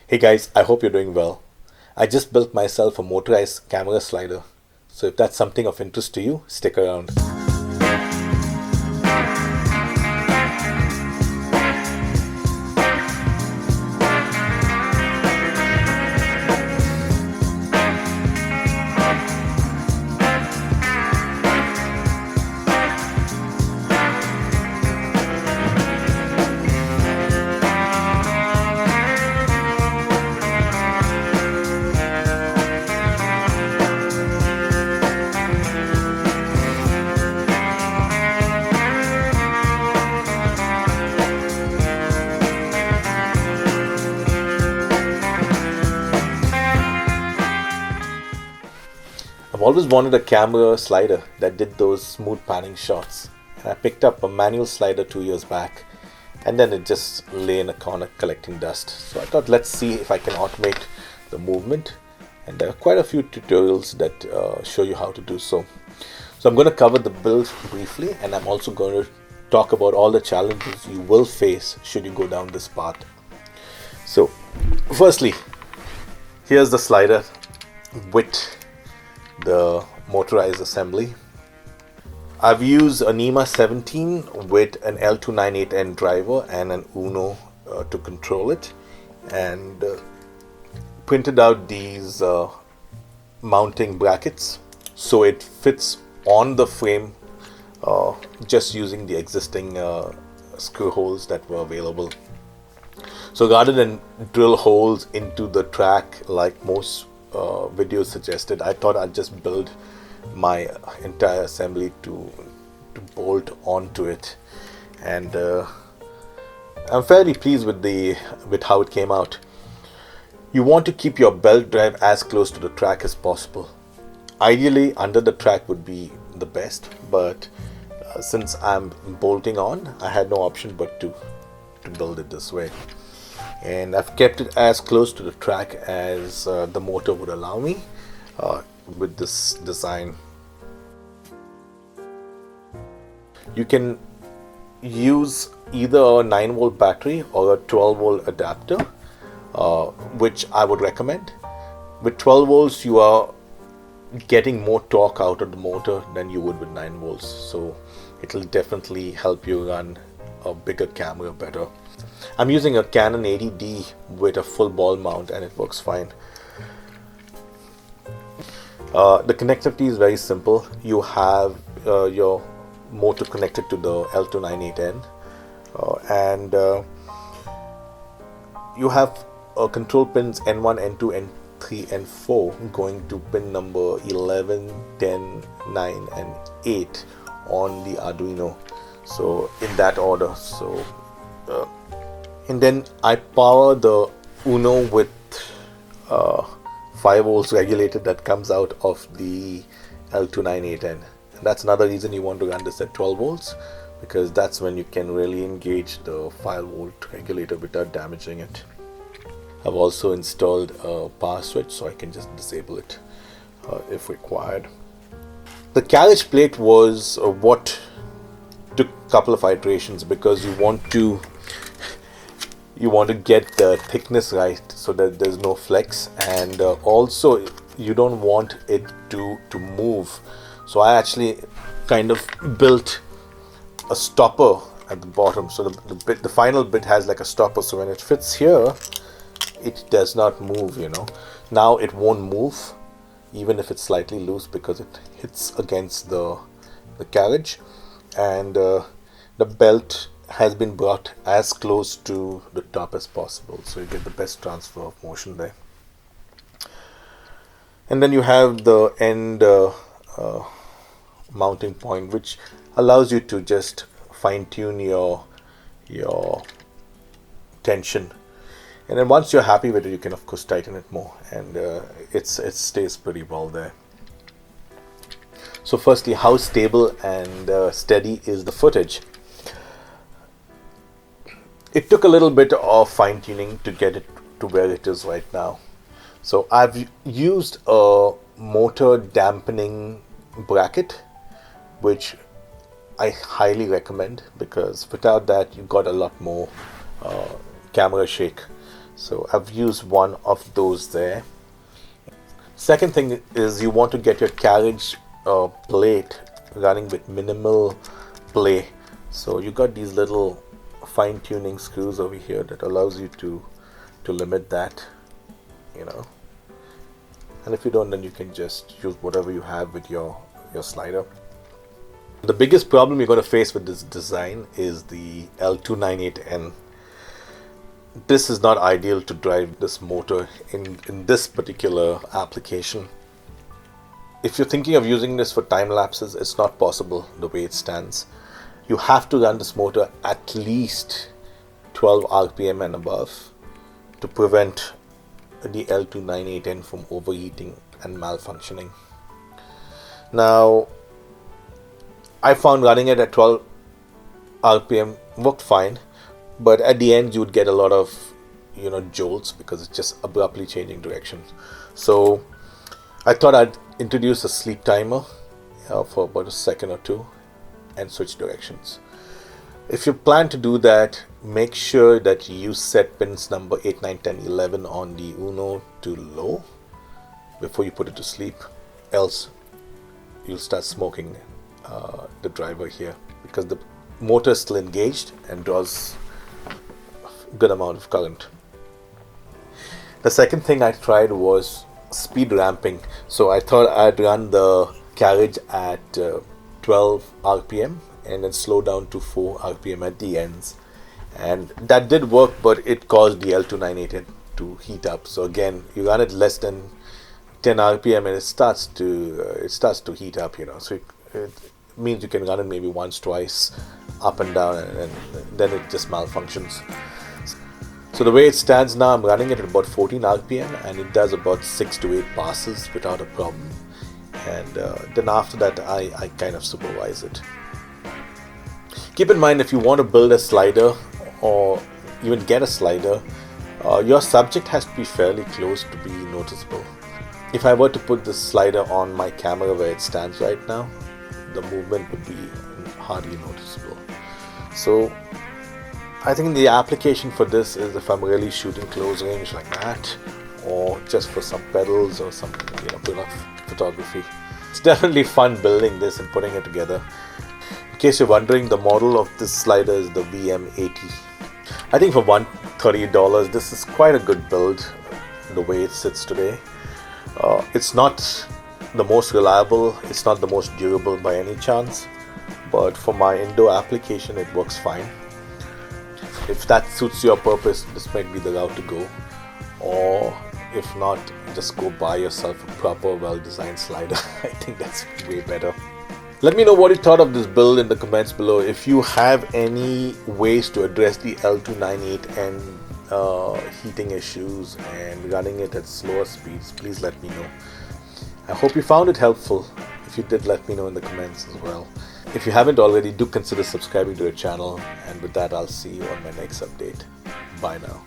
Hey guys, I hope you're doing well. I just built myself a motorized camera slider. So if that's something of interest to you, stick around. I've always wanted a camera slider that did those smooth panning shots. And I picked up a manual slider 2 years back, and then it just lay in a corner collecting dust. So I thought, let's see if I can automate the movement. And there are quite a few tutorials that show you how to do so. So I'm going to cover the build briefly, and I'm also going to talk about all the challenges you will face should you go down this path. So firstly, here's the slider with the motorized assembly. I've used a NEMA17 with an L298N driver and an UNO to control it, and printed out these mounting brackets so it fits on the frame just using the existing screw holes that were available. So rather than drill holes into the track like most videos suggested, I thought I'd just build my entire assembly to bolt onto it, and I'm fairly pleased with how it came out. You want to keep your belt drive as close to the track as possible. Ideally, under the track would be the best, but since I'm bolting on, I had no option but to build it this way. And I've kept it as close to the track as the motor would allow me with this design. You can use either a 9-volt battery or a 12-volt adapter, which I would recommend. With 12 volts, you are getting more torque out of the motor than you would with 9 volts. So it'll definitely help you run a bigger camera better. I'm using a Canon 80D with a full ball mount, and it works fine. The connectivity is very simple. You have your motor connected to the L298N, and you have control pins N1, N2, N3, and 4 going to pin number 11, 10, 9, and 8 on the Arduino. So in that order. And then I power the UNO with 5 volts regulator that comes out of the L298N. And that's another reason you want to run this at 12 volts, because that's when you can really engage the 5 volt regulator without damaging it. I've also installed a power switch so I can just disable it if required. The carriage plate was what took a couple of iterations, because you want to get the thickness right so that there's no flex, and also you don't want it to move. So I actually kind of built a stopper at the bottom, so the final bit has like a stopper, so when it fits here it does not move, Now it won't move even if it's slightly loose, because it hits against the carriage, and the belt has been brought as close to the top as possible, so you get the best transfer of motion there. And then you have the end mounting point, which allows you to just fine-tune your tension, and then once you're happy with it, you can of course tighten it more, and it stays pretty well there. So firstly, how stable and steady is the footage? It took a little bit of fine-tuning to get it to where it is right now. So I've used a motor dampening bracket, which I highly recommend, because without that you got a lot more camera shake. So I've used one of those there. Second thing is you want to get your carriage plate running with minimal play. So you got these little fine-tuning screws over here that allows you to limit that, you know. And if you don't, then you can just use whatever you have with your slider. The biggest problem you're going to face with this design is the L298N. This is not ideal to drive this motor in this particular application. If you're thinking of using this for time lapses, it's not possible the way it stands. You have to run this motor at least 12 RPM and above to prevent the L298N from overheating and malfunctioning. Now, I found running it at 12 RPM worked fine, but at the end you would get a lot of, you know, jolts because it's just abruptly changing directions. So I thought I'd introduce a sleep timer for about a second or two and switch directions. If you plan to do that, make sure that you set pins number 8, 9, 10, 11 on the UNO to low before you put it to sleep, else you'll start smoking the driver here because the motor is still engaged and draws a good amount of current. The second thing I tried was speed ramping. So I thought I'd run the carriage at 12 RPM and then slow down to 4 RPM at the ends, and that did work, but it caused the L298N to heat up. So again, you run it less than 10 RPM and it starts to heat up, you know. So it means you can run it maybe once, twice, up and down, and then it just malfunctions. So the way it stands now, I'm running it at about 14 RPM and it does about 6 to 8 passes without a problem. And then after that, I kind of supervise it. Keep in mind, if you want to build a slider or even get a slider, your subject has to be fairly close to be noticeable. If I were to put this slider on my camera where it stands right now, the movement would be hardly noticeable. So I think the application for this is if I'm really shooting close range like that, or just for some pedals or some, you know, bit of photography. It's definitely fun building this and putting it together. In case you're wondering, the model of this slider is the VM80. I think for $130, this is quite a good build the way it sits today. It's not the most reliable, it's not the most durable by any chance, but for my indoor application it works fine. If that suits your purpose, this might be the route to go, or if not, just go buy yourself a proper well-designed slider. I think that's way better. Let me know what you thought of this build in the comments below. If you have any ways to address the L298N heating issues and running it at slower speeds, please let me know. I hope you found it helpful. If you did, let me know in the comments as well. If you haven't already, do consider subscribing to the channel, and with that, I'll see you on my next update. Bye now.